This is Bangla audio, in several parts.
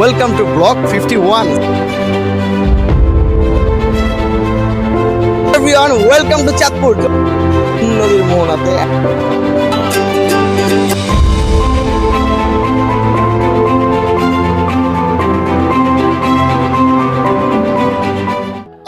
Welcome to Block 51. Everyone, welcome to Chatpur. নদীর মোহনাতে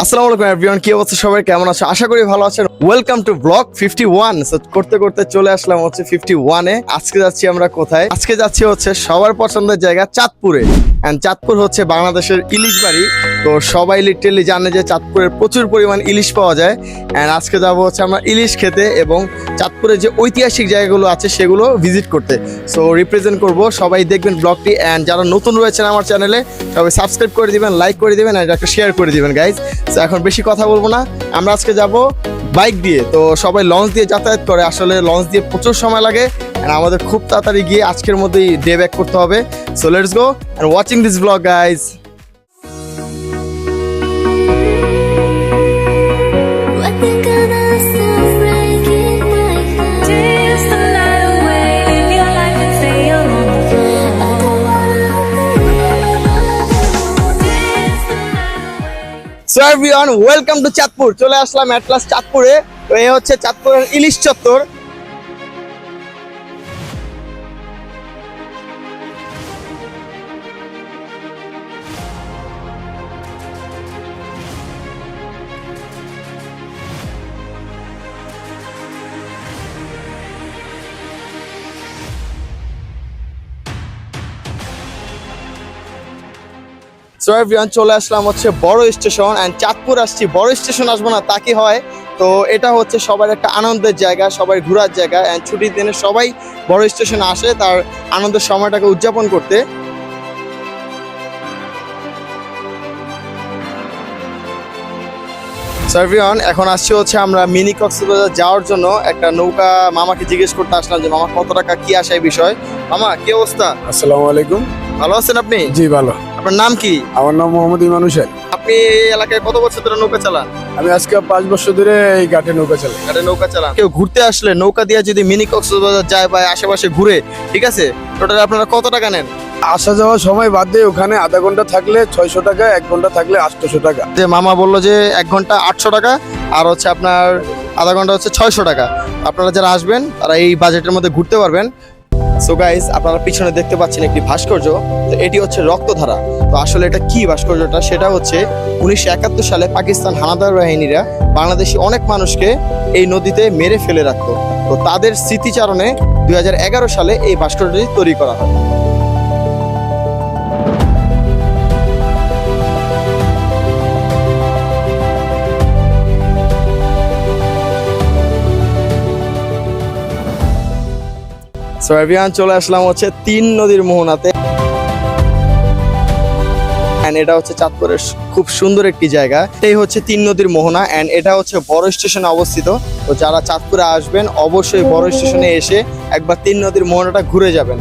আসসালামু আলাইকুম এভরিওয়ান, কি অবস্থা সবাই, কেমন আছো? আশা করি ভালো আছেন। Welcome to block 51। করতে করতে চলে আসলাম হচ্ছে 51 এ। আজকে যাচ্ছি আমরা কোথায়? আজকে যাচ্ছি হচ্ছে সবার পছন্দের জায়গা চাঁদপুরে। এন্ড চাঁদপুর হচ্ছে বাংলাদেশের ইলিশ বাড়ি। তো সবাই লিটারালি জানে যে চাঁদপুরের প্রচুর পরিমাণ ইলিশ পাওয়া যায়। এন্ড আজকে যাবো হচ্ছে আমরা ইলিশ খেতে এবং চাঁদপুরে যে ঐতিহাসিক জায়গাগুলো আছে সেগুলো ভিজিট করতে। সো রিপ্রেজেন্ট করব, সবাই দেখবেন ব্লগটি। এন্ড যারা নতুন রয়েছেন আমার চ্যানেলে সবাই সাবস্ক্রাইব করে দিবেন, লাইক করে দিবেন, আর একটা শেয়ার করে দিবেন গাইজ। তো এখন বেশি কথা বলবো না, আমরা আজকে যাব বাইক দিয়ে। তো সবাই লঞ্চ দিয়ে যাতায়াত করে, আসলে লঞ্চ দিয়ে প্রচুর সময় লাগে। আর আমাদের খুব তাড়াতাড়ি গিয়ে আজকের মধ্যেই ডে ব্যাক করতে হবে। So let's go and watching this blog guys. So everyone, welcome to Chandpur. চলে আসলাম এট লাস্ট চাঁদপুরে। তো এই হচ্ছে চাঁদপুরের ইলিশ চত্বর। সো এভরিওয়ান, চলে আসলাম হচ্ছে বড় স্টেশন। অ্যান্ড চাঁদপুর আসছি, বড় স্টেশন আসবো না তা কি হয়? তো এটা হচ্ছে সবার একটা আনন্দের জায়গা, সবাই ঘোরার জায়গা। অ্যান্ড ছুটির দিনে সবাই বড় স্টেশনে আসে তার আনন্দের সময়টাকে উদযাপন করতে। সো এভরিওয়ান, এখন আসছি হচ্ছে আমরা মিনি কক্সবাজার যাওয়ার জন্য। একটা নৌকা মামাকে জিজ্ঞেস করতে আসলাম যে মামা কত টাকা কি আসে এই বিষয়। মামা কি অবস্থা? আসসালামু আলাইকুম। ভালো আছেন আপনি? জি ভালো। আপনার নাম কি? আমার নাম মোহাম্মদ ইমান হোসেন। আপনি এই এলাকায় কত বছর ধরে নৌকা চালান? আমি আজকে 5 বছর ধরে এই ঘাটে নৌকা চালাই। ঘাটে নৌকা চালান। কেউ ঘুরতে আসলে নৌকা দিয়ে যদি মিনি কক্সবাজার যায় বা আশেপাশে ঘুরে, ঠিক আছে, টোটাল আপনারা কত টাকা নেন? আসা যাওয়ার সময় বাদ দিয়ে ওখানে আধা ঘন্টা থাকলে 600 টাকা, 1 ঘন্টা থাকলে 800 টাকা। যে মামা বললো যে 1 ঘন্টা 800 টাকা আর হচ্ছে আপনার আধা ঘন্টা হচ্ছে 600 টাকা। আপনারা যারা আসবেন তারা এই বাজেটের মধ্যে ঘুরতে পারবেন। সো গাইস, আপনারা পিছনে দেখতে পাচ্ছেন একটি ভাস্কর্য। তো এটি হচ্ছে রক্তধারা। তো আসলে এটা কি ভাস্কর্যটা? সেটা হচ্ছে 1971 সালে পাকিস্তান হানাদার বাহিনীরা বাংলাদেশি অনেক মানুষকে এই নদীতে মেরে ফেলে রাখতো। তো তাদের স্মৃতিচারণে 2011 সালে এই ভাস্কর্যটি তৈরি করা হয়। সো এভরিওয়ান, চলে আসলাম হচ্ছে 3 নদীর মোহনাতে। এন্ড এটা হচ্ছে চাঁদপুরের খুব সুন্দর একটি জায়গা। এই হচ্ছে 3 নদীর মোহনা। এন্ড এটা হচ্ছে বড় স্টেশনে অবস্থিত। তো যারা চাঁদপুরে আসবেন অবশ্যই বড় স্টেশনে এসে একবার 3 নদীর মোহনাটা ঘুরে যাবেন।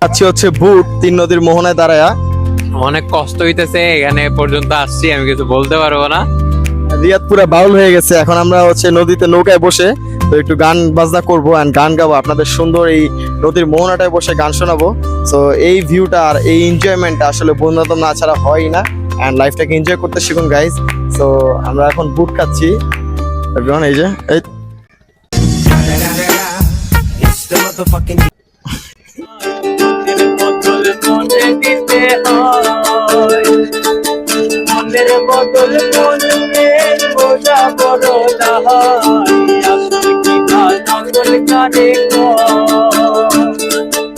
আচ্ছা হচ্ছে বুট 3 নদীর মোহনায় দাঁড়ায়া। অনেক কষ্ট হইতেছে, এখানে পর্যন্ত আসছি, আমি কিছু বলতে পারবো না। রিয়াদ পুরা বাউল হয়ে গেছে। এখন আমরা হচ্ছে নদীতে নৌকায় বসে তো একটু গান বাজনা করবো এন্ড গান গাবো, আপনাদের সুন্দর এই নদীর মোহনাটায় বসে গান শোনাবো। সো এই ভিউটা আর এই এনজয়মেন্টটা আসলে বন্ধুবান্ধব না ছাড়া হয়ই না। এন্ড লাইফটাকে এনজয় করতে শিখুন গাইজ। সো আমরা এখন বুট খাচ্ছি। এই যে এই মনের বদল মনের বোঝা বড় না হয়, আসল কি নকল কারে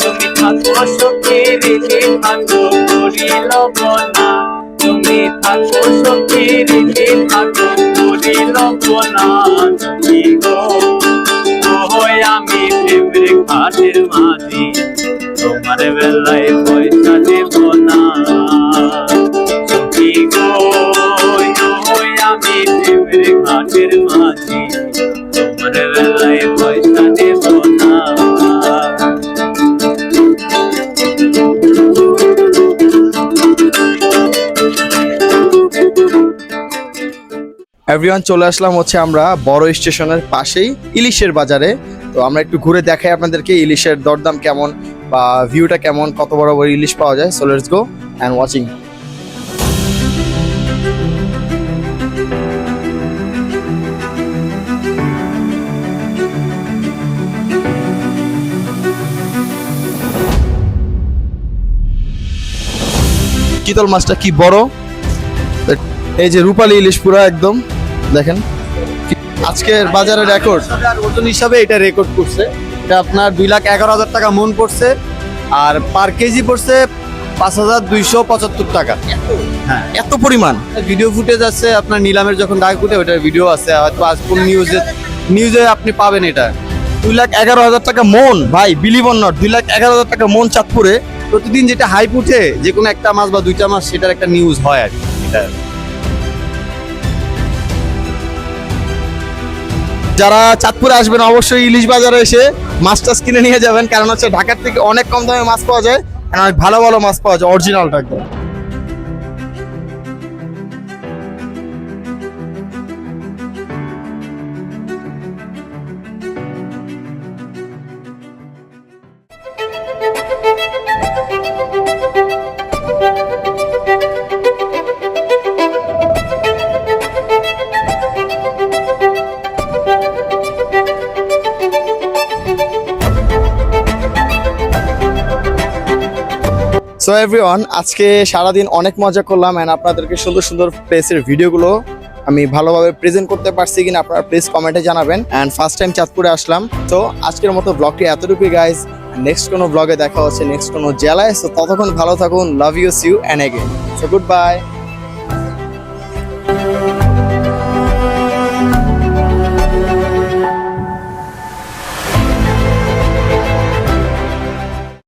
তুমি থাকো সখীর থাকো করিল বনা, তুমি থাকো সখীর থাকো করিল বনা। তুমি গো আমি প্রেমের ঘাটের মাঝি, তোমার বেলায় পয়সা দেব না। আমি প্রেমের ঘাটের মাঝি, এভরিওয়ান চলে আসলাম হচ্ছে আমরা বড় স্টেশনের পাশেই ইলিশের বাজারে। তো আমরা একটু ঘুরে দেখাই আপনাদেরকে ইলিশের দরদাম কেমন বা ভিউটা কেমন, কত বড় বড় ইলিশ পাওয়া যায়। So let's go and watching. চিতল মাছটা কি বড়, এই যে রূপালী ইলিশ পুরো একদম দেখেন। আজকের বাজারে রেকর্ড ওজন হিসাবে এটা রেকর্ড করছে। এটা আপনার 2,11,000 টাকা মন পড়ছে, আর পার কেজি পড়ছে 5,275 টাকা। এত পরিমাণ। ভিডিও ফুটেজ আছে আপনার নিলামের যখন ডাক উঠে, ওটার ভিডিও আছে, হয়তো আজ কোন নিউজে আপনি পাবেন। এটা 2,11,000 টাকা মন, ভাই বিলিভ অর নট, 2,11,000 টাকা মন চাঁদপুরে। প্রতিদিন যেটা হাইপ উঠে, যে কোনো একটা মাস বা দুইটা মাস, সেটার একটা নিউজ হয় আর কি। এটা যারা চাঁদপুরে আসবেন অবশ্যই ইলিশ বাজারে এসে মাছ টাছ কিনে নিয়ে যাবেন, কারণ হচ্ছে ঢাকার থেকে অনেক কম দামে মাছ পাওয়া যায়, আর অনেক ভালো ভালো মাছ পাওয়া যায়, অরিজিনালটা একদম। সো এভরিওয়ান, আজকে সারাদিন অনেক মজা করলাম অ্যান্ড আপনাদেরকে সুন্দর সুন্দর প্লেসের ভিডিওগুলো আমি ভালোভাবে প্রেজেন্ট করতে পারছি কিনা আপনারা প্লিজ কমেন্টে জানাবেন। অ্যান্ড ফার্স্ট টাইম চাঁদপুরে আসলাম। তো আজকের মতো ব্লগটি এতটুকুই গাইজ। নেক্সট কোনো ব্লগে দেখা হচ্ছে নেক্সট কোনো জেলায়। সো ততক্ষণ ভালো থাকুন, love you, see you and again. So good by.